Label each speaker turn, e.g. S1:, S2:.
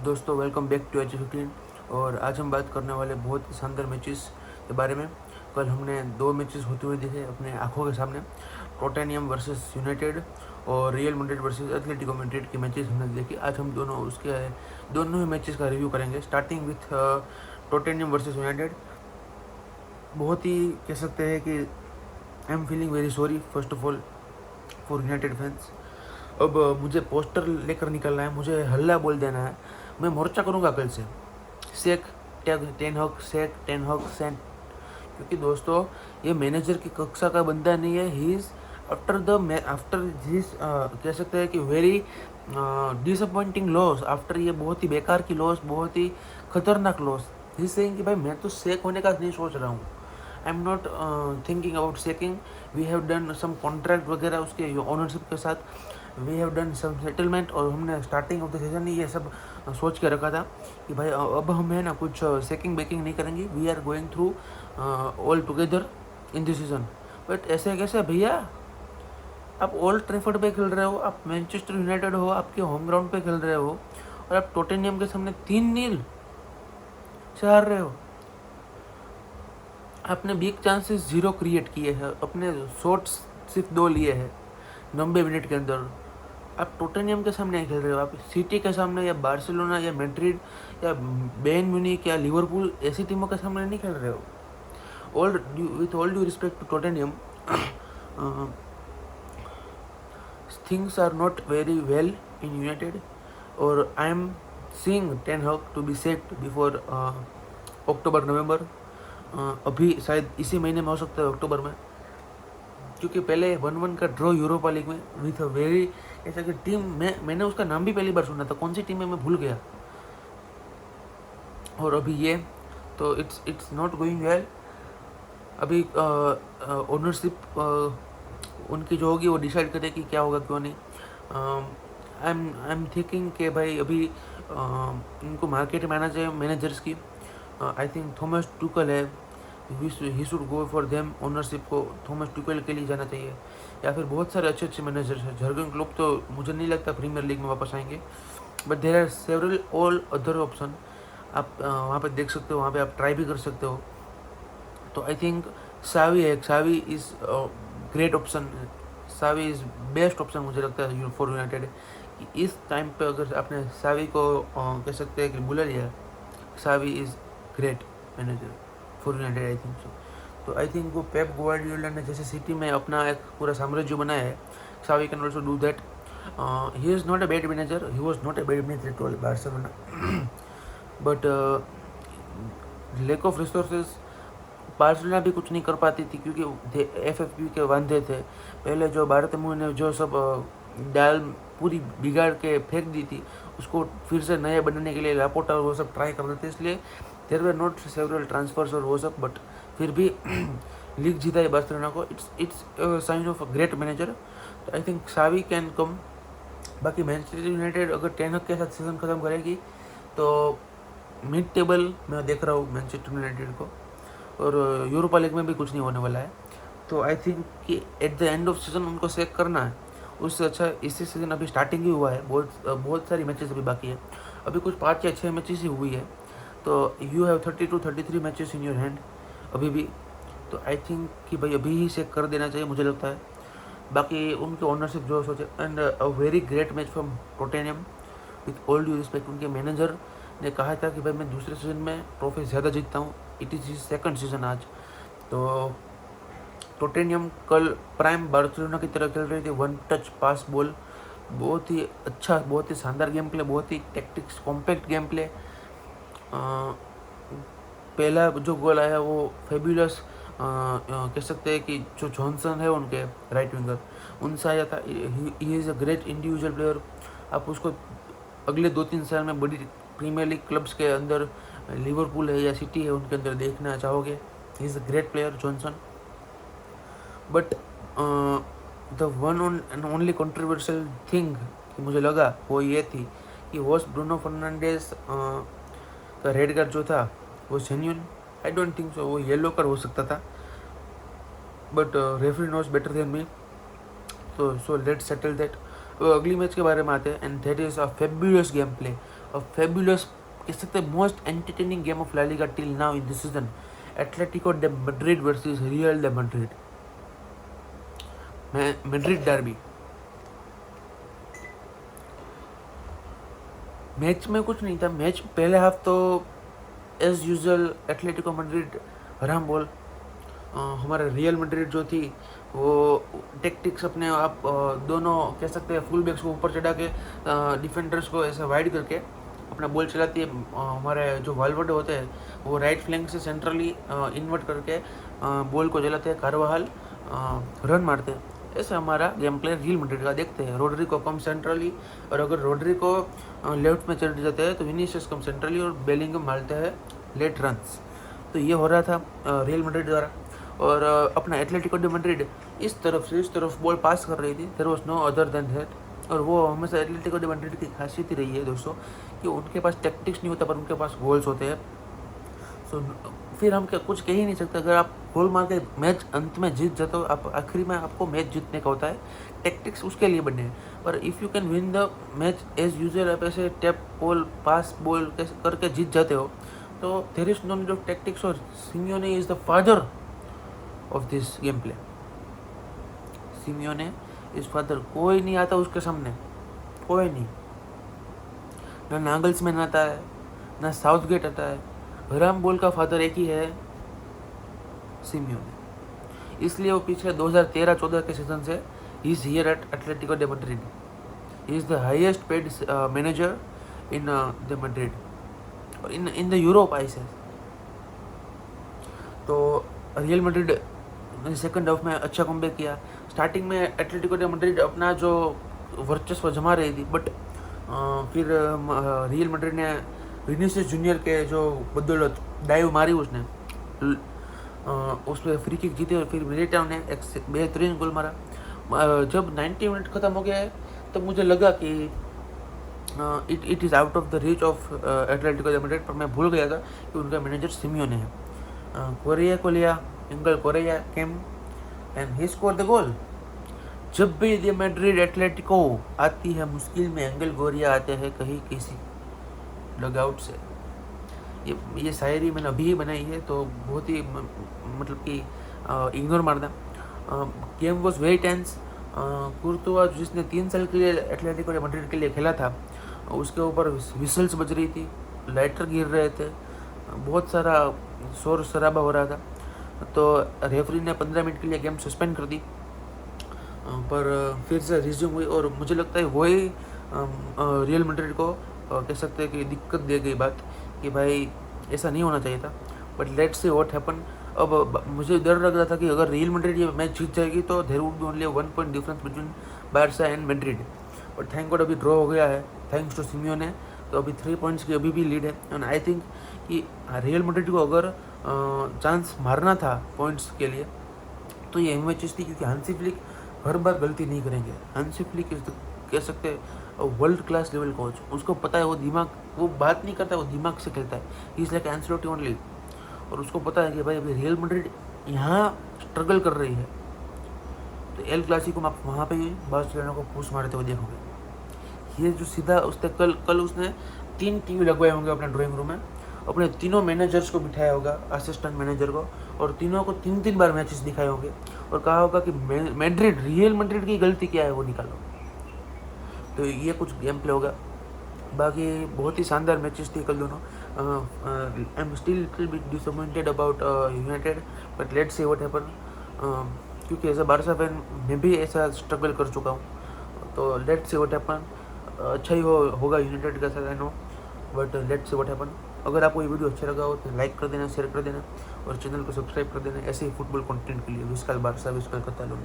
S1: दोस्तों welcome back to H15। और आज हम बात करने वाले बहुत ही शानदार मैचेस के बारे में। कल हमने दो मैचेस होते हुए देखे अपने आंखों के सामने, टोटेनहम वर्सेस यूनाइटेड और real Madrid versus Atletico Madrid की मैचेस हमने देखी। आज हम दोनों ही मैचेस का रिव्यू करेंगे, starting with Tottenham versus United. बहुत ही कह सकते हैं कि I am feeling very sorry first of all for United fans. अब मुझे पोस्टर लेकर निकलना है, मुझे हल्ला बोल देना है, मैं मोर्चा करूँगा कल से। सेक टेन हॉक, सेक टेन हॉक सेंट। क्योंकि दोस्तों ये मैनेजर की कक्षा का बंदा नहीं है। ही इज़ आफ्टर दिस कह सकते हैं कि वेरी डिसअपॉइंटिंग लॉस, आफ्टर ये बहुत ही बेकार की लॉस, बहुत ही खतरनाक लॉस, ही सेइंग कि भाई मैं तो सेक होने का नहीं सोच रहा हूँ। I am not thinking about sacking. We have done some contract वगैरह उसके ओनरशिप के साथ, we have done some settlement, और हमने स्टार्टिंग ऑफ द सीजन ही ये सब सोच के रखा था कि भाई अब हम है ना कुछ सेकिंग बेकिंग नहीं करेंगे, we are going through all together in this season. But ऐसे कैसे भैया, आप ओल्ड ट्रैफर्ड पे खेल रहे हो, आप मैनचेस्टर यूनाइटेड हो, आपके होम ग्राउंड पे खेल रहे हो, और आप टोटेनहम के सामने 3-0 से हार रहे हो। आपने बिग चांसेस 0 क्रिएट किए हैं, अपने शॉट्स सिर्फ 2 लिए हैं 90 मिनट के अंदर। आप टोटेनहम के सामने खेल रहे हो, आप सिटी के सामने या बार्सिलोना या मैड्रिड या बेन म्यूनिक या लिवरपूल ऐसी टीमों के सामने नहीं खेल रहे हो। With all due respect to Tottenham, things are not very well in United, और I am seeing ten Hag to be sacked before October November. अभी शायद इसी महीने में हो सकता है, अक्टूबर में, क्योंकि पहले 1-1 का ड्रॉ यूरोपा लीग में विथ अ वेरी ऐसा कि टीम मैंने उसका नाम भी पहली बार सुना था, कौन सी टीम है मैं भूल गया। और अभी ये तो इट्स नॉट गोइंग वेल। अभी ओनरशिप उनकी जो होगी वो डिसाइड करे कि क्या होगा क्यों नहीं। आई एम थिंकिंग कि भाई अभी इनको मार्केट में आना चाहिए मैनेजर्स की। आई थिंक थॉमस टुकल है, he should go for them. Ownership को थॉमस टुकल के लिए जाना चाहिए, या फिर बहुत सारे अच्छे अच्छे मैनेजर्स हैं। जर्गन क्लोप तो मुझे नहीं लगता प्रीमियर लीग में वापस आएंगे, but there are several all other option. आप वहाँ पे देख सकते हो, वहाँ पे आप ट्राई भी कर सकते हो। तो आई थिंक सावी है, Xavi is great option, Xavi is best option मुझे लगता है फॉर यूनाइटेड। इस टाइम पे अगर आपने सावी को कह सकते हैं कि बुला लिया, Xavi is great manager for United, I think so. तो आई थिंक वो पेप ग्वार्डियोला ने जैसे सिटी में अपना एक पूरा साम्राज्य बनाया है, Xavi can also do that. He is not a bad manager, he was not a bad manager to Barcelona, but lack of resources Barcelona भी कुछ नहीं कर पाती थी, क्योंकि FFP के वांधे थे। पहले जो बार्टोमेउ ने जो सब दाल पूरी बिगाड़ के फेंक दी थी, उसको फिर से नए बनाने के लिए लापोटा और वो सब ट्राई कर रहे थे, इसलिए there were not several transfers और वो सब, बट फिर भी लीग जीता है बार्सिलोना को। It's sign of a great manager. तो I think Xavi can come. बाकी मैनचेस्टर यूनाइटेड अगर टेन हॉग के साथ सीजन ख़त्म करेगी तो मिड टेबल मैं देख रहा हूँ मैनचेस्टर यूनाइटेड को, और यूरोपा लीग में भी कुछ नहीं होने वाला है। तो आई थिंक कि at the end off season उनको सेक करना है, उससे अच्छा इसी सीजन अभी स्टार्टिंग ही हुआ है, बहुत सारी मैचेस अभी बाकी है, अभी कुछ 5 या 6 मैचेस ही हुई है। तो you have 32-33 matches in your hand अभी भी। तो आई थिंक कि भाई अभी ही सेक कर देना चाहिए मुझे लगता है। बाकी उनके ओनरशिप जो सोचे, and a very great match from Tottenham with all due respect. उनके मैनेजर ने कहा था कि भाई मैं दूसरे सीजन में ट्रॉफी ज़्यादा जीतता हूँ, इट इज़ सेकंड सीजन आज। तो टोटेनहम कल प्राइम बार्सिलोना की तरह खेल रही थी, 1 टच पास बॉल, बहुत ही अच्छा, बहुत ही शानदार गेम प्ले, बहुत ही टैक्टिक्स कॉम्पैक्ट गेम प्ले। पहला जो गोल आया वो फेब्युलस कह सकते हैं कि जो जॉनसन है उनके राइट विंगर, उनसे आया था। He is a great individual player. आप उसको अगले 2-3 साल में बड़ी प्रीमियर लीग क्लब्स के अंदर, लिवरपूल है या सिटी है, उनके अंदर देखना चाहोगे। He is a great player Johnson. But the one and only controversial thing कि मुझे लगा वो ये थी कि वॉस ब्रूनो फर्नांडिस का रेड कार्ड जो था वो genuine, I don't think so. वो येलो कार्ड हो सकता था, but referee knows better than me, तो सो लेट्स सेटल दैट। अगली मैच के बारे में आते हैं, and that is a fabulous game play fabulous, कह सकते हैं most entertaining game of La Liga till now in this season. Atletico de Madrid versus Real de Madrid, Madrid derby. Match में कुछ नहीं था. मैच पहले हाफ तो as usual Atletico Madrid हराम बोल. हमारे रियल मैड्रिड जो थी वो टेक्टिक्स अपने आप दोनों कह सकते हैं फुल बैक्स को ऊपर चढ़ा के डिफेंडर्स को ऐसे वाइड करके अपना बॉल चलाती है. हमारे जो वाल्वर्डे होते हैं वो राइट फ्लैंक से सेंट्रली इन्वर्ट करके बॉल को चलाते हैं. कारवाहाल रन मारते हैं. ऐसे हमारा गेम प्ले रियल मैड्रिड का देखते हैं. रोड्रिगो कम सेंट्रली, और अगर रोड्रिगो लेफ्ट में चढ़ जाते हैं तो विनीशियस कम सेंट्रली और बेलिंगम मारते हैं लेट रन्स. तो ये हो रहा था रियल मैड्रिड द्वारा. और अपना एटलेटिको डे मैड्रिड इस तरफ से इस तरफ बॉल पास कर रही थी. There was no other than that. और वो हमेशा एटलेटिको डे मैड्रिड की खासियत ही रही है दोस्तों कि उनके पास टैक्टिक्स नहीं होता पर उनके पास गोल्स होते हैं. सो फिर हम क्या कुछ कह ही नहीं सकते. अगर आप गोल मार के मैच अंत में जीत जाते हो, आप आखिरी में आपको मैच जीतने का होता है. टैक्टिक्स उसके लिए बने हैं. पर if you can win the match as usual, आप ऐसे टैप बॉल पास बॉल करके जीत जाते हो, तो there is no need of tactics. और Simeone is the father of this game play. Simeone is father. कोई नहीं आता उसके सामने, कोई नहीं. ना नागल्समैन आता है, ना साउथगेट आता है. हराम बॉल का फादर एक ही है, सिमियोने. इसलिए वो पिछले 2013-14 के सीजन से he is here eight Atletico de Madrid. He is the highest paid manager in the Madrid, in the Europe I से. तो रियल मैड्रिड सेकंड हाफ में अच्छा कमबैक किया. स्टार्टिंग में एटलेटिको डे मैड्रिड अपना जो वर्चस्व जमा रही थी, बट फिर रियल मैड्रिड ने विनीसियस जूनियर के जो बदौलत डाइव मारी उसने, उसमें फ्री किक जीते और फिर मिलिटाओ ने एक बेहतरीन गोल मारा. जब 90 मिनट ख़त्म हो गया है तो मुझे लगा कि it is out of the reach of Atletico de Madrid. पर मैं भूल गया था कि उनका मैनेजर सिमियोने है. कोरिया को लिया, angle Korea came and he score the goal. जब भी द मैड्रिड एटलेटिको आती है मुश्किल में, एंगल कोरिया आते हैं कहीं किसी लगआउट से. ये शायरी मैंने अभी ही बनाई है तो बहुत ही मतलब कि इग्नोर मारना. Game was very tense. Courtois जिसने 3 साल के लिए एटलेटिको डे मैड्रिड के लिए खेला था, उसके ऊपर विसल्स बज रही थी, लाइटर गिर रहे थे, बहुत सारा शोर शराबा हो रहा था. तो रेफरी ने 15 मिनट के लिए गेम सस्पेंड कर दी, पर फिर से रिज्यूम हुई. और मुझे लगता है वही रियल मैड्रिड को कह सकते हैं कि दिक्कत दे गई बात कि भाई ऐसा नहीं होना चाहिए था. But let's see what happen. अब मुझे डर लग रहा था कि अगर रियल मैड्रिड ये मैच जीत जाएगी तो there would be only 1 point difference between Barca and Madrid. But thank God अभी ड्रॉ हो गया है थैंक्स टू सिमियोने. तो अभी 3 पॉइंट्स की अभी भी लीड है. एंड आई थिंक कि रियल मैड्रिड को अगर चांस मारना था पॉइंट्स के लिए तो ये मैचेस थी, क्योंकि हांसी फ्लिक हर बार गलती नहीं करेंगे. हांसी फ्लिक इज कह सकते हैं वर्ल्ड क्लास लेवल कोच. उसको पता है, वो बात नहीं करता, वो दिमाग से खेलता है. He is like Ancelotti only. और उसको पता है कि भाई अभी रियल मैड्रिड यहाँ स्ट्रगल कर रही है, तो एल क्लासिको में आप वहाँ पे बार्सिलोना को पुश मारते हुए देखोगे. ये जो सीधा उसने कल उसने 3 टीवी लगवाए होंगे अपने ड्राइंग रूम में, अपने तीनों मैनेजर्स को बिठाया होगा, असिस्टेंट मैनेजर को, और तीनों को 3-3 बार मैचेस दिखाए होंगे और कहा होगा कि मैड्रिड रियल मैड्रिड की गलती क्या है वो निकालो. तो ये कुछ गेम प्ले होगा. बाकी बहुत ही शानदार मैचेस थी कल दोनों. I am still little bit disappointed about United, but let's see what happen. क्योंकि एज अ बारसा फैन मैं भी ऐसा स्ट्रगल कर चुका हूँ, तो लेट्स सी व्हाट हैपन. अच्छा ही होगा यूनाइटेड का साथ, I know, but let's see what happen. अगर आपको ये वीडियो अच्छा लगा हो तो लाइक कर देना, शेयर कर देना और चैनल को सब्सक्राइब कर देना ऐसे ही फुटबॉल कंटेंट के लिए. विस्काल बारसा, विस्काल कतालोनी.